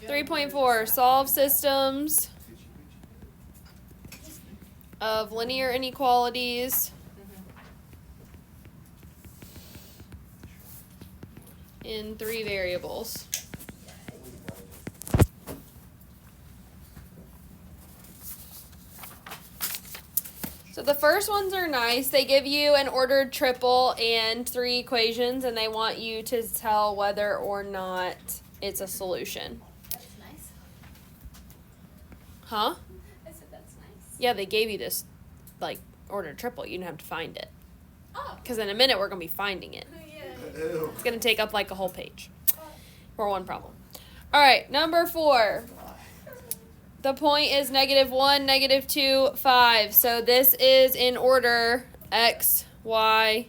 3.4, solve systems of linear inequalities in 3 variables. So the first ones are nice. They give you an ordered triple and 3 equations, and they want you to tell whether or not it's a solution. That's nice. Huh? I said that's nice. Yeah, they gave you this, like, ordered triple. You didn't have to find it. Oh. Because in a minute, we're going to be finding it. Yeah. It's going to take up, like, a whole page for one problem. All right, number 4. The point is -1, -2, 5. So this is in order x, y,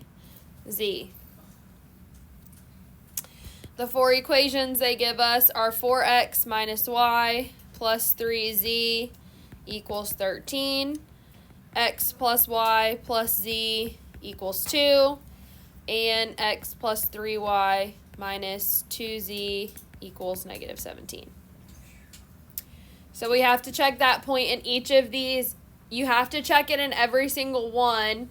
z. The 4 equations they give us are 4x minus y plus 3z equals 13. X plus y plus z equals 2. And x plus 3y minus 2z equals -17. So we have to check that point in each of these. You have to check it in every single one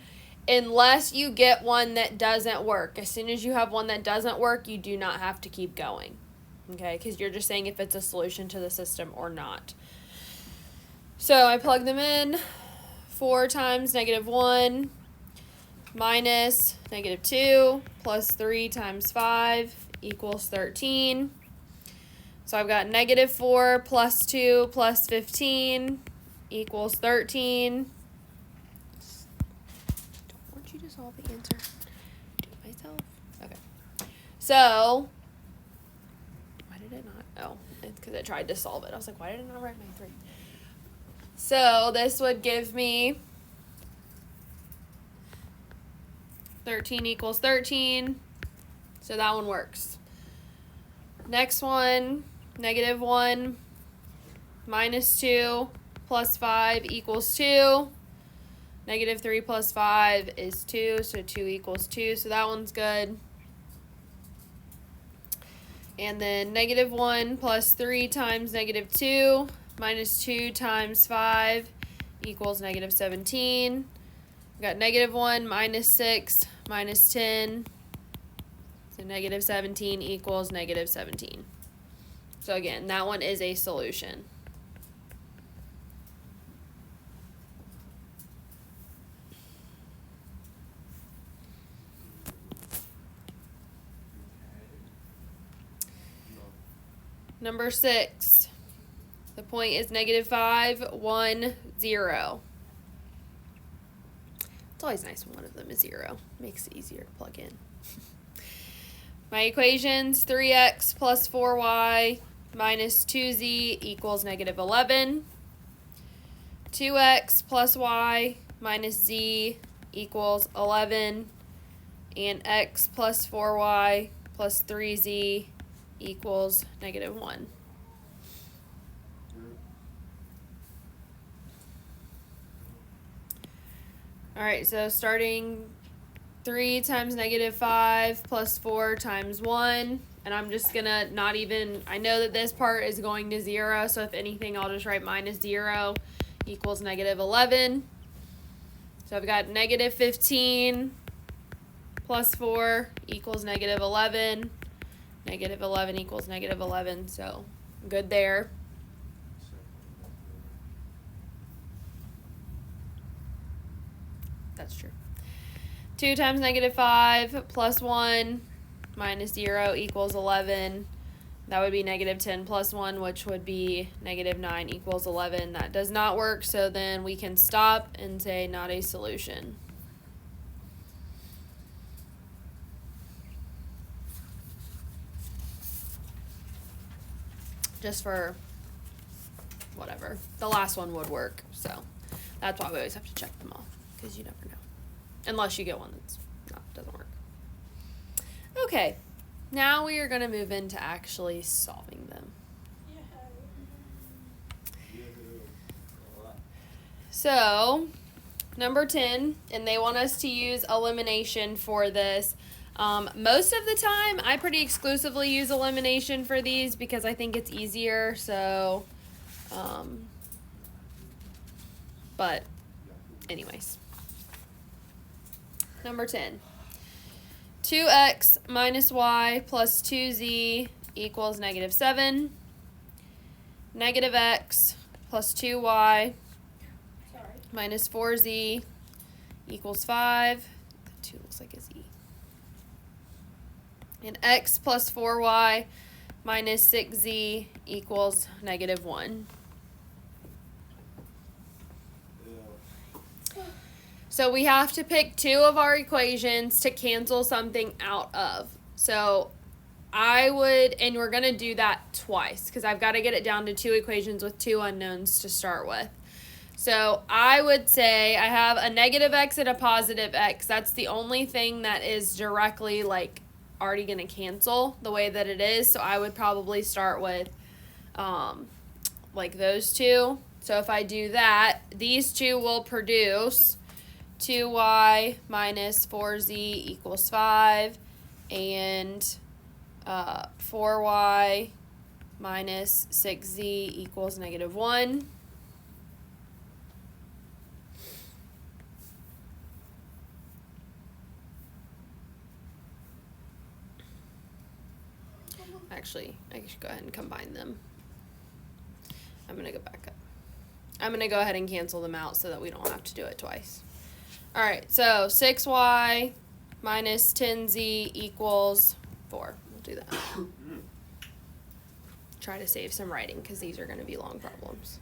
unless you get one that doesn't work. As soon as you have one that doesn't work, you do not have to keep going. Okay, because you're just saying if it's a solution to the system or not. So I plug them in. 4 times -1 minus -2 plus 3 times 5 equals 13. So I've got -4 plus 2 plus 15 equals 13. Don't want you to solve the answer. Do it myself. Okay. So, why did it not? Oh, it's because I tried to solve it. I was like, why did it not write my 3? So this would give me 13 equals 13. So that one works. Next one. -1 minus 2 plus 5 equals 2. -3 plus 5 is 2, so 2 equals 2, so that one's good. And then -1 plus 3 times -2 minus 2 times 5 equals -17. We've got -1 minus 6 minus 10, so -17 equals -17. So again, that one is a solution. Number 6. The point is -5, 1, 0. It's always nice when one of them is 0. Makes it easier to plug in. My equations, 3x plus 4y minus 2z equals -11. 2x plus y minus z equals 11. And x plus 4y plus 3z equals -1. All right, so starting 3 times -5 plus 4 times 1. And I'm just going to not even, I know that this part is going to 0. So if anything, I'll just write -0 equals -11. So I've got -15 plus 4 equals -11. -11 equals -11. So good there. That's true. 2 times -5 plus 1 minus 0 equals 11. That would be -10 plus 1, which would be -9 equals 11. That does not work, so then we can stop and say not a solution. Just for whatever. The last one would work, so that's why we always have to check them all, because you never know. Unless you get one that's doesn't work. Okay, now we are going to move into actually solving them. So, number 10, and they want us to use elimination for this. Most of the time, I pretty exclusively use elimination for these because I think it's easier, so, but anyways. Number 10. 2x minus y plus 2z equals negative 7. Negative x plus 2y minus 4z equals 5. The 2 looks like a z. And x plus 4y minus 6z equals negative 1. So we have to pick two of our equations to cancel something out of. So I would, and we're going to do that twice because I've got to get it down to two equations with two unknowns to start with. So I would say I have a negative x and a positive x. That's the only thing that is directly like already going to cancel the way that it is. So I would probably start with like those two. So if I do that, these two will produce 2y minus 4z equals 5 and 4y minus 6z equals negative 1. Actually, I should go ahead and combine them. I'm going to go back up. I'm going to go ahead and cancel them out so that we don't have to do it twice. All right, so 6y minus 10z equals 4. We'll do that. Try to save some writing because these are going to be long problems.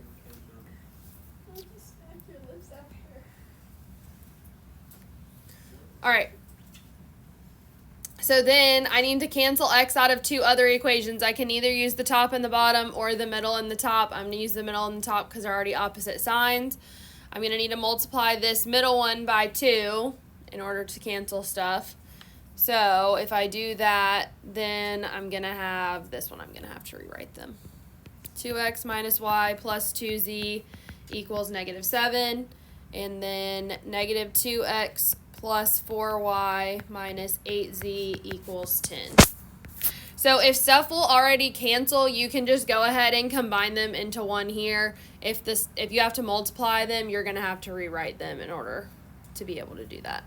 All right. So then I need to cancel x out of two other equations. I can either use the top and the bottom or the middle and the top. I'm going to use the middle and the top because they're already opposite signs. I'm going to need to multiply this middle one by 2 in order to cancel stuff. So if I do that, then I'm going to have this one. I'm going to have to rewrite them. 2x minus y plus 2z equals negative 7. And then negative 2x plus 4y minus 8z equals 10. So if stuff will already cancel, you can just go ahead and combine them into one here. If you have to multiply them, you're going to have to rewrite them in order to be able to do that.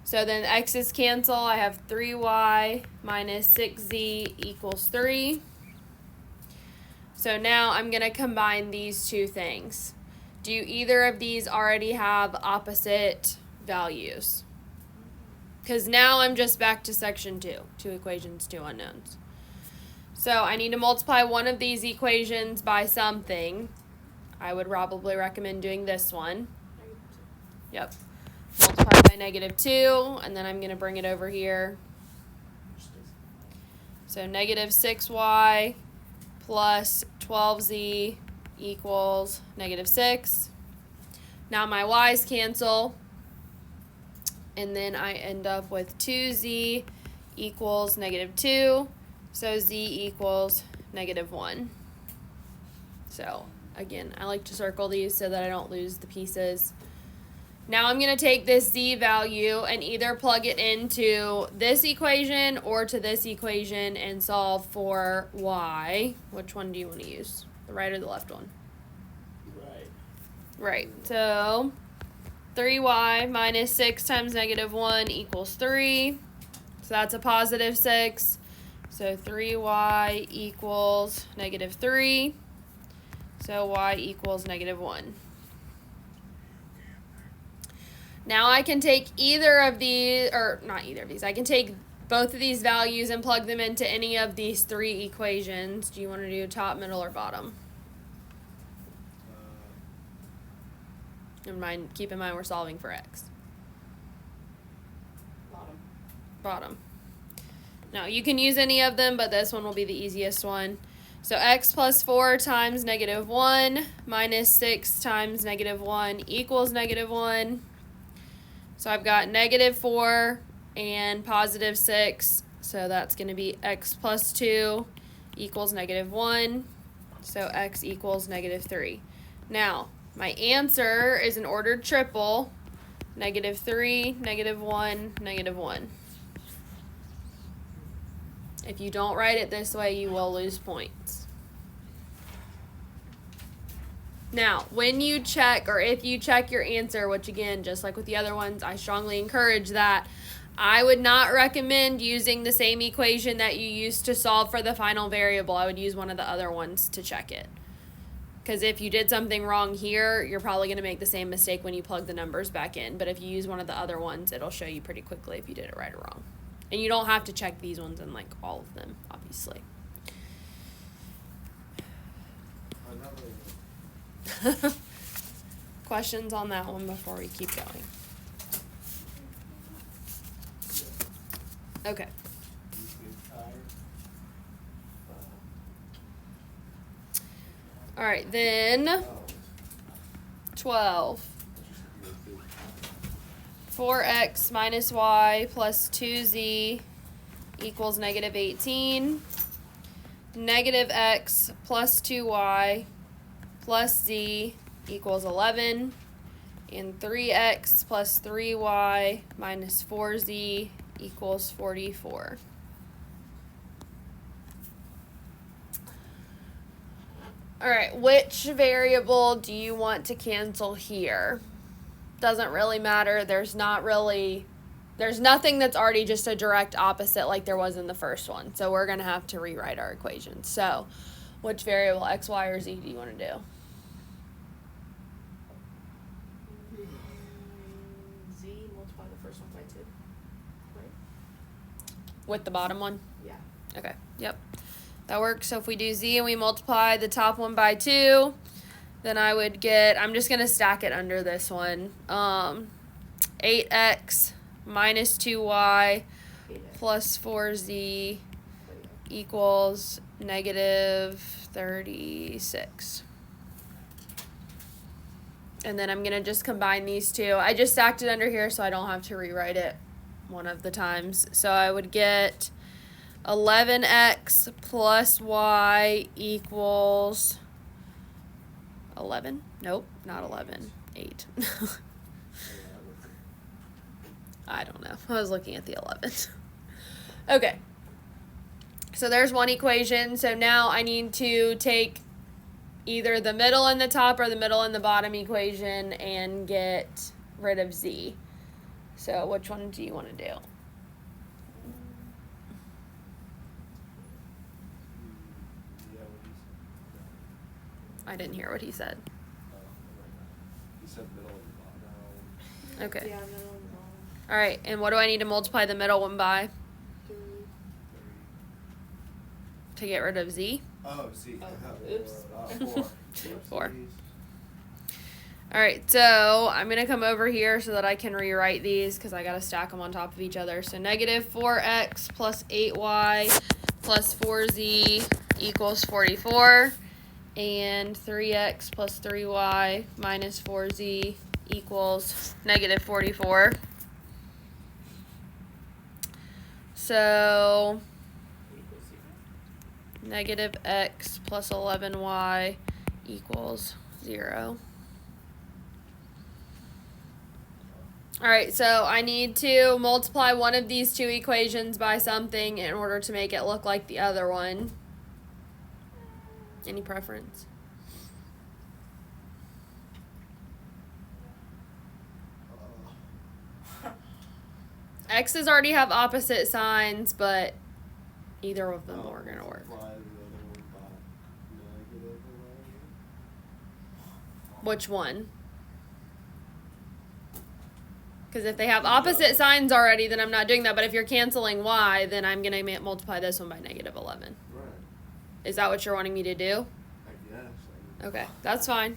So then x's cancel. I have 3y minus 6z equals 3. So now I'm going to combine these two things. Do either of these already have opposite values? Because now I'm just back to section 2. Two equations, two unknowns. So I need to multiply one of these equations by something. I would probably recommend doing this one. Yep. Multiply by negative 2, and then I'm going to bring it over here. So negative 6y plus 12z equals negative 6. Now my y's cancel. And then I end up with 2z equals negative 2. So z equals negative 1. So, again, I like to circle these so that I don't lose the pieces. Now I'm going to take this z value and either plug it into this equation or to this equation and solve for y. Which one do you want to use? The right or the left one? Right. So 3y minus 6 times negative 1 equals 3. So that's a positive 6. So 3y equals negative 3. So y equals negative 1. Now I can take either of these, or not either of these, I can take both of these values and plug them into any of these three equations. Do you want to do top, middle, or bottom? Keep in mind we're solving for x. Bottom. Now you can use any of them, but this one will be the easiest one. So x plus 4 times negative 1 minus 6 times negative 1 equals negative 1. So I've got negative 4 and positive 6. So that's going to be x plus 2 equals negative 1. So x equals negative 3. Now, my answer is an ordered triple. Negative 3, negative 1, negative 1. If you don't write it this way, you will lose points. Now, when you check, or if you check your answer, which again, just like with the other ones, I strongly encourage that, I would not recommend using the same equation that you used to solve for the final variable. I would use one of the other ones to check it. Because if you did something wrong here, you're probably going to make the same mistake when you plug the numbers back in. But if you use one of the other ones, it'll show you pretty quickly if you did it right or wrong. And you don't have to check these ones and like all of them, obviously. Questions on that one before we keep going? Okay. All right, then 12. 4x minus y plus 2z equals negative 18. Negative x plus 2y plus z equals 11. And 3x plus 3y minus 4z equals 44. All right, which variable do you want to cancel here? Doesn't really matter. There's nothing that's already just a direct opposite like there was in the first one. So we're going to have to rewrite our equation. So which variable, x, y, or z, do you want to do? Z, multiply the first one by 2. Right? With the bottom one? Yeah. Okay, yep. That works. So if we do z and we multiply the top one by 2, then I would get, I'm just going to stack it under this one, 8x minus 2y 8x. plus 4z equals negative 36. And then I'm going to just combine these two. I just stacked it under here so I don't have to rewrite it one of the times. So I would get 11x plus y equals 11? Nope, not 11. 8. I don't know. I was looking at the 11. Okay. So there's one equation. So now I need to take either the middle and the top or the middle and the bottom equation and get rid of z. So which one do you want to do? I didn't hear what he said. He said middle and bottom. Okay. Yeah, middle and bottom. All right. And what do I need to multiply the middle one by 3. to get rid of z? Oh, see. Oh, oops. 4. 4. All right. So I'm going to come over here so that I can rewrite these because I got to stack them on top of each other. So negative 4x plus 8y plus 4z equals 44. And 3x plus 3y minus 4z equals negative 44. So negative x plus 11y equals 0. All right, so I need to multiply one of these two equations by something in order to make it look like the other one. Any preference? X's already have opposite signs, but either of them are going to work. Multiply the other one by negative 11. Which one? Because if they have opposite signs already, then I'm not doing that. But if you're canceling y, then I'm going to multiply this one by negative 11. Right. Is that what you're wanting me to do? I guess. Okay, that's fine.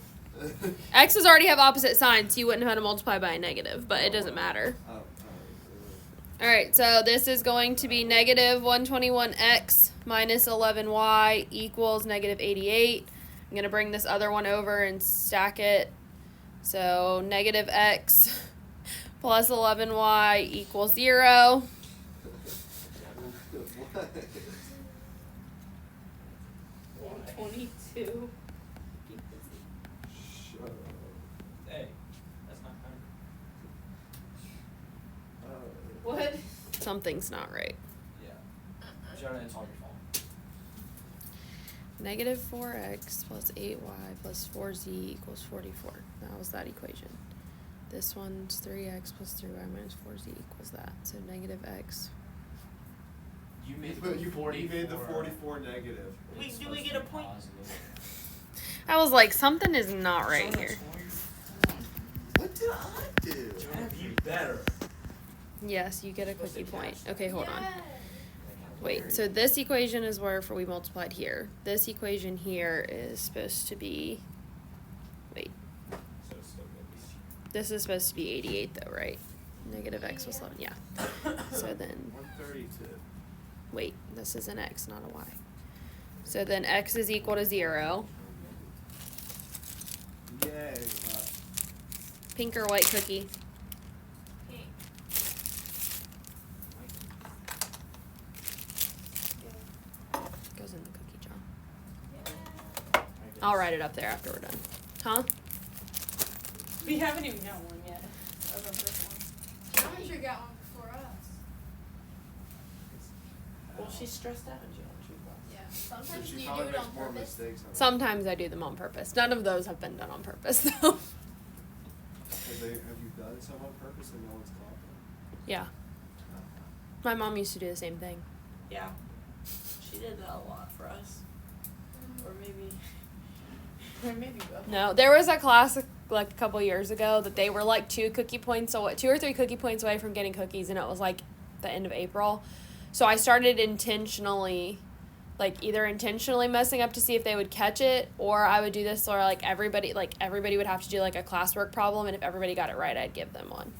X's already have opposite signs, so you wouldn't have had to multiply by a negative, but it doesn't matter. All right, so this is going to be negative 121x minus 11y equals negative 88. I'm going to bring this other one over and stack it. So negative x plus 11y equals 0. What? 122. Shut up. Hey, that's not kind. What? Something's not right. Yeah. Jonah, it's all your fault. Negative 4x plus 8y plus 4z equals 44. That was that equation. This one's 3x plus 3y minus 4z equals that. So negative x. You You, made put, the you 44. made the 44 negative. It's Do we supposed get to a be point? positive. I was like, something is not right Jonah, here. What did I do? Jonah, be better. Yes, you get a quickie point. Okay, hold on. Yay. Wait, so this equation is where we multiplied here. This equation here is supposed to be, wait, So it's still good. this is supposed to be 88 though, right? Negative x plus 11, yeah. So then, 132. wait, this is an x, not a y. So then x is equal to 0. Yay. Pink or white cookie? Pink. Goes in the cookie jar. Yeah. I'll write it up there after we're done. Huh? We haven't even got one yet. That was our first one. Geometry got one before us. Well, she's stressed out in geometry class. Yeah. So Sometimes she you do probably it makes on more purpose. mistakes. On Sometimes I do them on purpose. None of those have been done on purpose though. Have you done some on purpose and no one's caught them? Yeah. My mom used to do the same thing. Yeah. She did that a lot for us. Or maybe. Or maybe both. No, there was a class like a couple years ago that they were like 2 or 3 cookie points away from getting cookies, and it was like the end of April. So I started intentionally, like either intentionally messing up to see if they would catch it, or I would do this or like everybody would have to do like a classwork problem, and if everybody got it right, I'd give them one.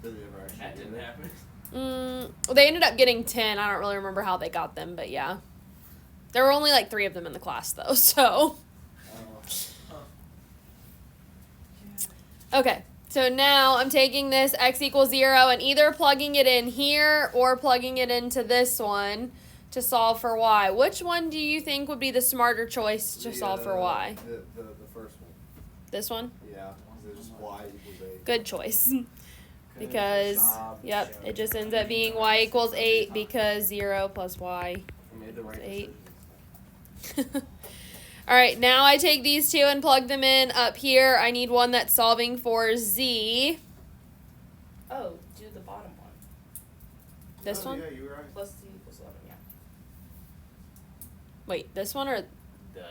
Did they ever actually That do didn't it? happen. Well, they ended up getting 10. I don't really remember how they got them, but yeah. There were only like 3 of them in the class though, so. Okay, so now I'm taking this x equals 0 and either plugging it in here or plugging it into this one to solve for y. Which one do you think would be the smarter choice to solve for y? The first one. This one? Yeah. It's just y equals 8. Good choice. Good Because, job, yep, Jonah. it just ends up being y equals 8 because 0 plus y. I made the right 8. decision. All right, now I take these 2 and plug them in up here. I need one that's solving for z. Oh, do the bottom one. This Oh, one? Yeah, you were right. Plus z equals 11, yeah. Wait, this one or The.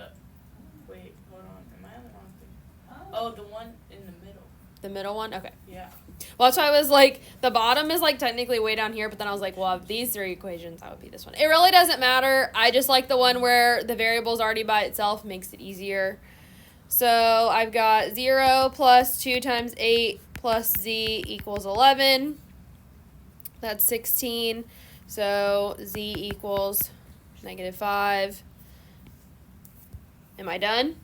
Wait, hold on. Am I on the wrong thing? Oh, the one in the middle. the middle one? Okay. Yeah. Well, that's why I was like, the bottom is like technically way down here, but then I was like, well, of these 3 equations, that would be this one. It really doesn't matter. I just like the one where the variable's already by itself, makes it easier. So I've got 0 plus 2 times 8 plus z equals 11. That's 16. So z equals -5. Am I done?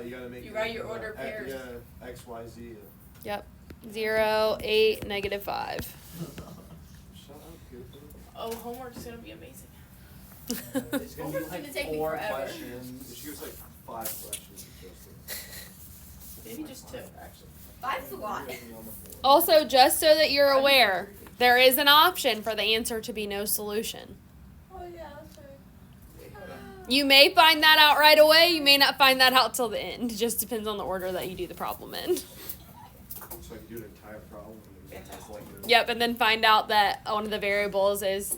You gotta make You it write your into order pairs. Yeah, X, Y, Z. Yep. 0, 8, -5. Shut up, Cooper. Oh, homework's gonna be amazing. It's gonna be Homework's like gonna take me 4 forever. questions. She was like 5 questions. Just Maybe just 2. Actually. 5's a lot. Also, just so that you're aware, there is an option for the answer to be no solution. Oh yeah, that's right. You may find that out right away. You may not find that out till the end. It just depends on the order that you do the problem in. So I can do an entire problem. And it's Fantastic. like Yep, and then find out that one of the variables is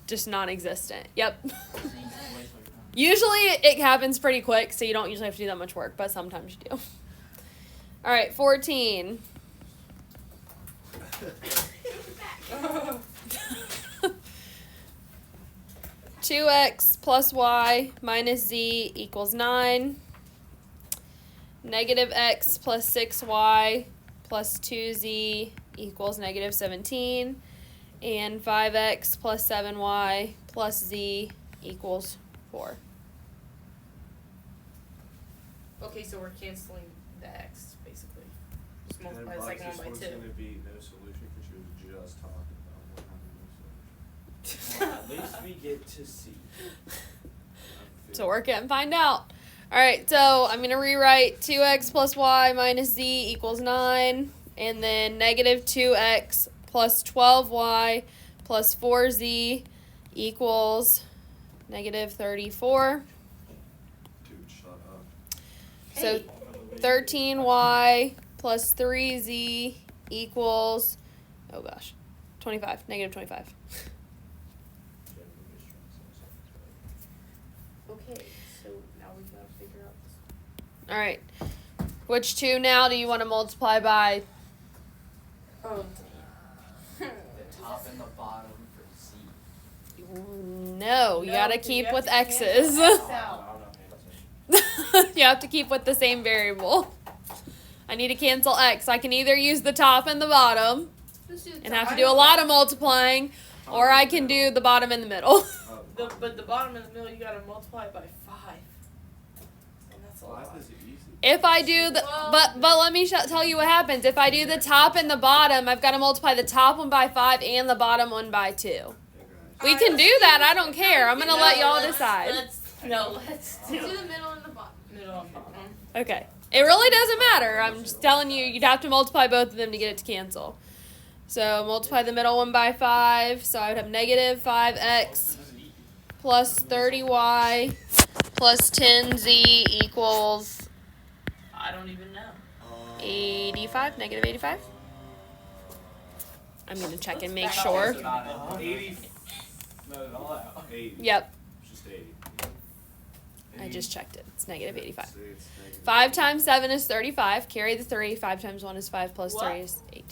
just non-existent. Yep. Usually it happens pretty quick, so you don't usually have to do that much work, but sometimes you do. All right, 14. 2x plus y minus z equals 9. Negative x plus 6y plus 2z equals -17. And 5x plus 7y plus z equals 4. Okay, so we're canceling the x, basically. Just And multiply the second this one by one's 2. gonna be no solution because she was just talking about what having no solution. Well, at least we get to see. So work it and find out. All right, so I'm going to rewrite 2x plus y minus z equals 9. And then -2x plus 12y plus 4z equals negative 34. Dude, shut up. So 13y plus 3z equals, oh gosh, 25, negative 25. Okay, so now we gotta figure out this. All right. Which two now do you want to multiply by? Oh, The top and the bottom for Z. No, you gotta because keep you have with to cancel x's. X I out. don't know. You have to keep with the same variable. I need to cancel x. I can either use the top and the bottom Let's do the and have to top. do a lot of multiplying, or I can do the bottom and the middle. But the bottom and the middle, you gotta multiply it by 5. And that's a lot. 5 is easy. If I do the, but let me tell you what happens. If I do the top and the bottom, I've got to multiply the top one by 5 and the bottom one by 2. Hey, guys. We can do that. I don't care. I'm gonna let y'all decide. Let's do Let's do the middle and the bottom. middle and bottom. Okay. It really doesn't matter. I'm just telling you, you'd have to multiply both of them to get it to cancel. So multiply the middle one by 5. So I would have negative 5x plus 30y plus 10z equals I don't even know. 85, negative 85. I'm going to check and make Let's sure. back up. 80. Not at all out. 80. Yep, It's just 80. I just checked it. It's negative 85. See, it's negative 5 times 7 is 35. Carry the 3. 5 times 1 is 5 plus What? 3 is 8.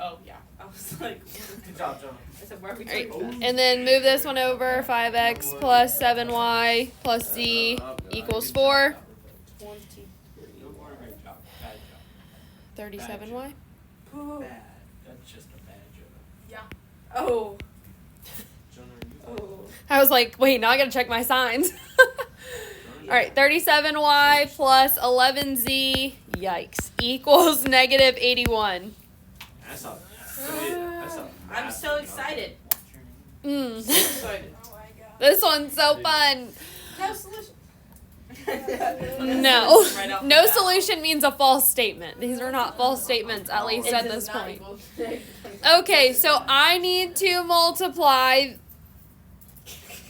Oh, yeah. I was like, Good job, Jonah. I said, where are we All right. doing that? And then move this one over. 5x plus 7y plus z equals 4. 23. Good work. Great job. Bad job. 37y. Ooh. Bad. That's just a bad joke. Oh. Jonah, are you Oh. I was like, wait, now I gotta check my signs. All right, 37y plus 11z, yikes, equals negative 81. That's not. That's not. I'm so excited. So Mm. excited. Oh my god. This one's so fun. No solution. No. Right off the No bat. solution means a false statement. These are not false statements, at least It at does this not point. equal- Okay, so I need to multiply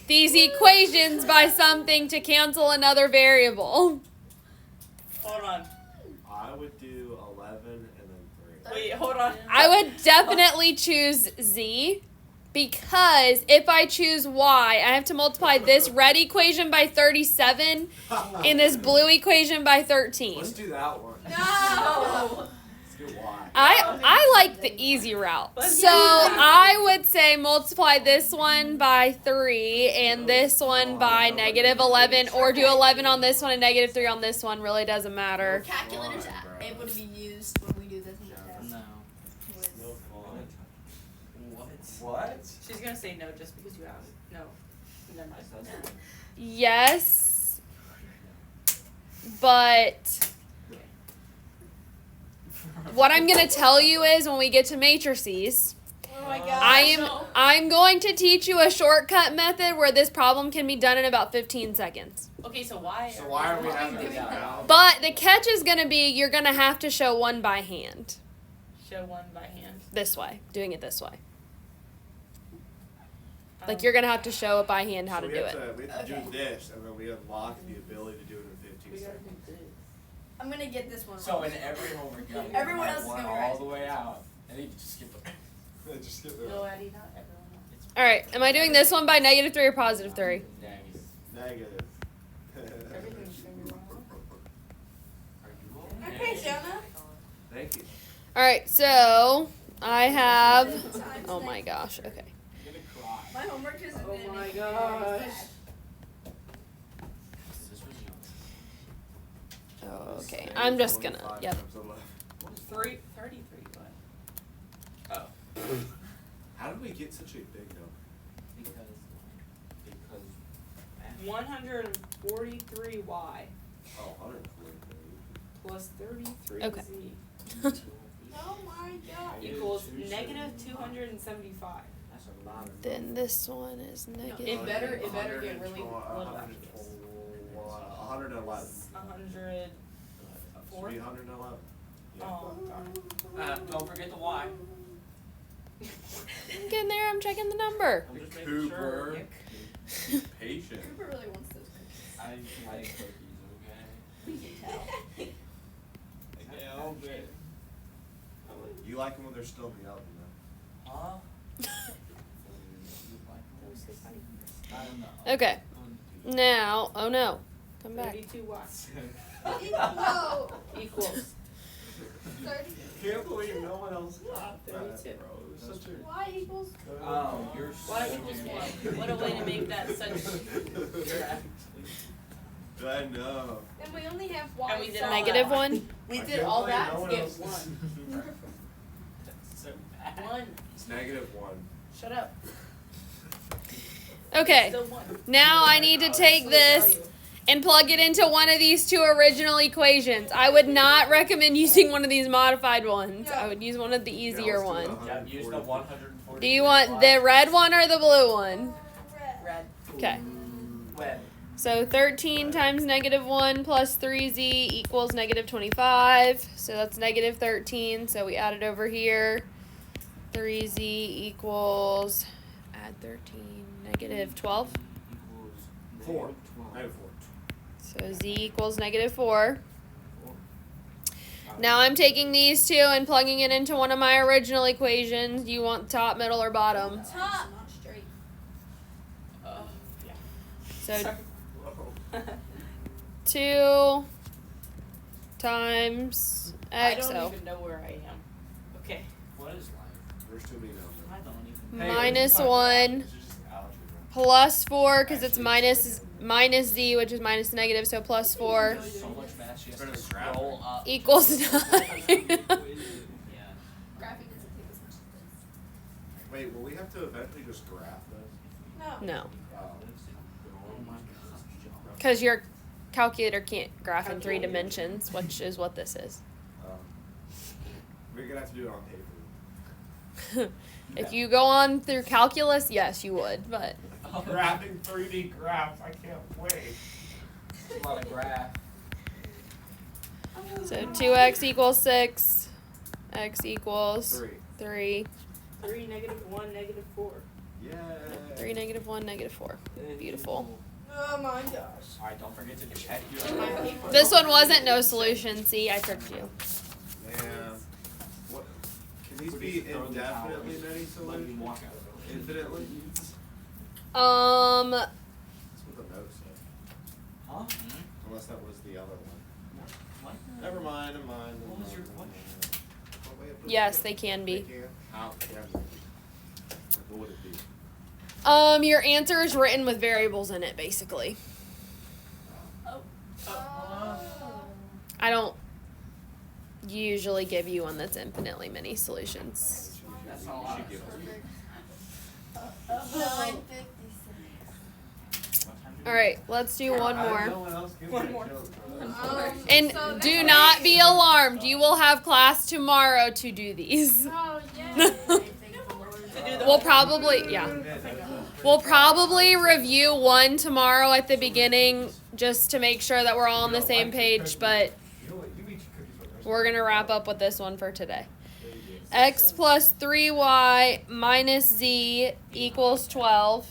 these equations by something to cancel another variable. Hold on. I would do 11 and then 3. Wait, hold on. I would definitely choose z because if I choose y, I have to multiply this red equation by 37 and this blue equation by 13. Let's do that one. No. Let's do Y. I like the easy route. So I would say multiply this one by 3 and this one by negative 11, or do 11 on this one and negative 3 on this one. Really doesn't matter. Calculators able to be used when we do this in the test. No. No fun. What? She's gonna say no just because you asked. No. Never mind. Yes, but what I'm going to tell you is when we get to matrices, Oh my god. I'm going to teach you a shortcut method where this problem can be done in about 15 seconds. Okay, so why? So why are we having this now? But the catch is going to be you're going to have to show one by hand. Show one by hand. This way, doing it this way. Like you're going to have to show it by hand how So to we do have it. We have to Okay. do this, and then we unlock the ability to do it in 15 We gotta seconds. do this. I'm gonna get this one. So wrong. in every homework, you Everyone have else is one gonna be all right. the way out, and then you can just skip it. Just skip the No, Eddie, not everyone else. All right, am I doing this one by negative 3 or positive 3? Negative. negative. Everything's gonna be wrong. Are you Okay, Jonah. Thank you. All right, so I have. Times Oh my next. gosh. Okay. I'm gonna cry. My homework isn't Oh gonna my be gosh. very bad. This was young. Okay. I'm just gonna. 25 Yep. times 11. 33, but. Oh. How did we get such a big number? Because 143y Oh, 143. plus 33z Okay. Oh my god. equals negative 275. That's a lot of Then this one is negative. It better get really 112 little after this. 111. 100. Should be 111. Yeah. Oh, darn. Don't forget the Y. I'm getting there. I'm checking the number. I'm just making sure. Cooper. Patient. Cooper really wants those cookies. I like cookies, okay? We can tell. I can't help it. You like them when they're still in the oven, though. Huh? I don't know. Okay. Now, oh no. Come back. 32 watts. Whoa. Equals. 30. Can't believe no one else got that, bro. 32. It was such a Y equals. Oh, you're Why so equals good. what? What a way to make that such. I know. And we only have Y. And we did so- all Negative that. one. We I did can't all believe that no to one get else- 1. That's so bad. 1. It's -1. Shut up. Okay. Still 1. Now I need to take this and plug it into one of these two original equations. I would not recommend using one of these modified ones. I would use one of the easier ones. Yeah, use the 140. Do you want the red one or the blue one? Red. Okay. When? So 13 times -1 plus 3z equals -25. So that's -13. So we add it over here. 3z equals, add 13, -12. Equals 4. -12. -4. So z equals -4. Now I'm taking these two and plugging it into one of my original equations. Do you want top, middle, or bottom? Top. Not straight. Yeah. So Whoa. 2 times I x, don't even know where I am. Okay. What is life? There's too many numbers. I don't even. minus 1 It's just algebra. plus 4 because it's minus z, which is minus negative, so plus 4 There's so much math she has Better to than graphic. scroll up. equals 9. Yeah. Graphing doesn't take as much space. Wait, will we have to eventually just graph this? No. No, Oh. Oh my gosh. because your calculator can't graph in 3 dimensions, which is what this is. We're gonna have to do it on paper. If you go on through calculus, yes, you would, but Graphing 3D graphs, I can't wait. A lot of graph. so 2x equals 6, x equals 3. 3, 3, -1, -4. Yay. 3, -1, -4. Beautiful. Oh my gosh. Alright, don't forget to check your. This one wasn't no solution. See, I tricked you. Man. What? Can these We're be just throwing the indefinitely towels. many Let me solutions? walk out. Infinitely? Um, That's what the note said. Huh? Unless that was the other one. What? Never mind, never mind. What was your question? yes, they can They be. can? How? Yeah. What would it be? Your answer is written with variables in it, basically. Oh. I don't usually give you one that's infinitely many solutions. That's You all I should give us. 9:56. All right, let's do one No more. one else gives One me a more. joke, bro. And So do next not week- be alarmed. You will have class tomorrow to do these. Oh yeah. To do the We'll probably, yeah. We'll probably review one tomorrow at the beginning just to make sure that we're all on the same page, but You eat your cookies for the rest we're going to wrap up with this one for today. of the day. X plus 3y minus z equals 12.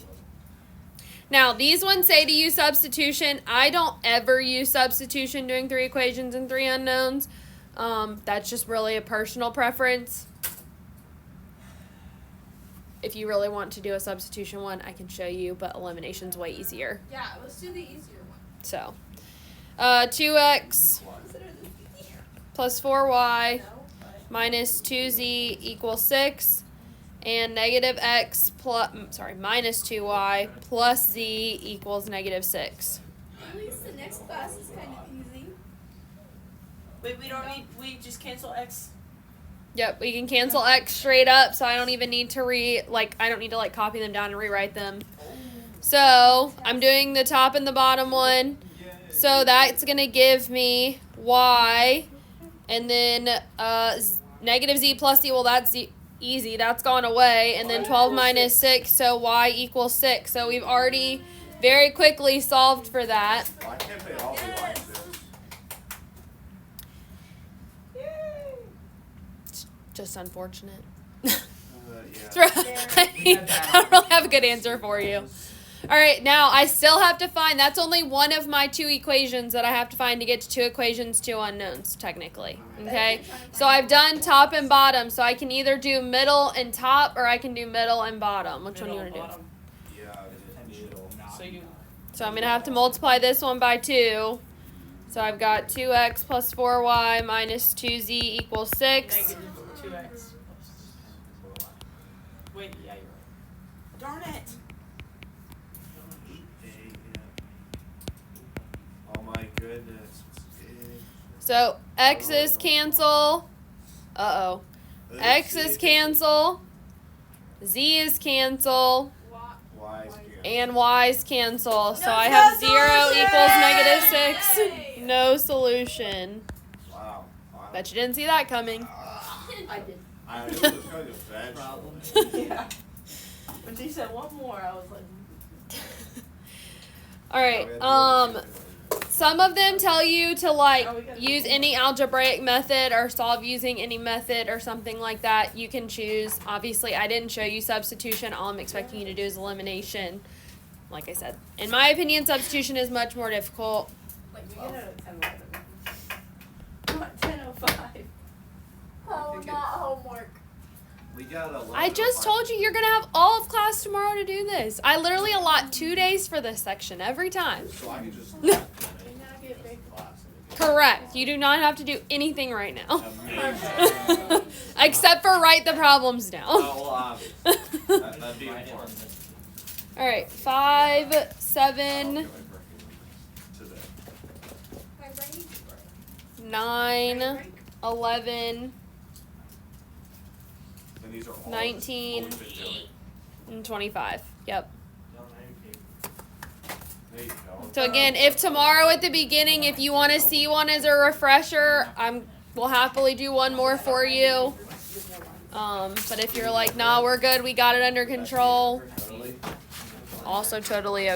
Now, these ones say to use substitution. I don't ever use substitution doing 3 equations and 3 unknowns. That's just really a personal preference. If you really want to do a substitution one, I can show you, but elimination's way easier. Yeah, let's do the easier one. So, 2x Consider this easy. plus 4y No, but minus 2z equals 6, and negative x plus, minus 2y plus z equals negative 6. at least the next class is kind of easy. Wait, we don't need. We just cancel X. Yep, we can cancel x straight up, so I don't even need to I don't need to copy them down and rewrite them. So, I'm doing the top and the bottom one. So that's going to give me y, and then negative z plus z, well, that's easy. That's gone away. And then 12 minus 6, so y equals 6. So we've already very quickly solved for that. Why can't they all be like this? Just unfortunate. I don't really have a good answer for you. All right, now I still have to find, that's only one of my two equations that I have to find to get to two equations, two unknowns, technically. Okay, so I've done top and bottom, so I can either do middle and top, or I can do middle and bottom. Which one do you want to do? Bottom. So you. So I'm going to have to multiply this one by 2. So I've got 2x plus 4y minus 2z equals 6. Negative 2x. Wait, yeah, you're right. Darn it! Oh my goodness. So x's cancel. Uh-oh. X's cancel. Z is cancel. And y's cancel. So I have 0 equals -6. No solution. Wow. Bet you didn't see that coming. I did. I was kind of bad. Problem. Yeah. When she said one more, I was like. All right. Some of them tell you to use any algebraic method or solve using any method or something like that. You can choose. Obviously, I didn't show you substitution. All I'm expecting you to do is elimination. Like I said, in my opinion, substitution is much more difficult. Like, we get out of 10:11. Come on, 10:05. Oh, not homework. We got a I just told you you're going to have all of class tomorrow to do this. I literally allot 2 days for this section every time. So I can just. We now get big. Correct. You do not have to do anything right now. Amazing. Except for write the problems down. Well, obviously. That'd be important. All right. 5, 7, Today. 9, 11, And these are all 19, what we've been doing. and 25. Yep. There you go. So again, if tomorrow at the beginning, if you want to see one as a refresher, we'll happily do one more for you. But if you're like, nah, we're good, we got it under control, Totally. also totally okay.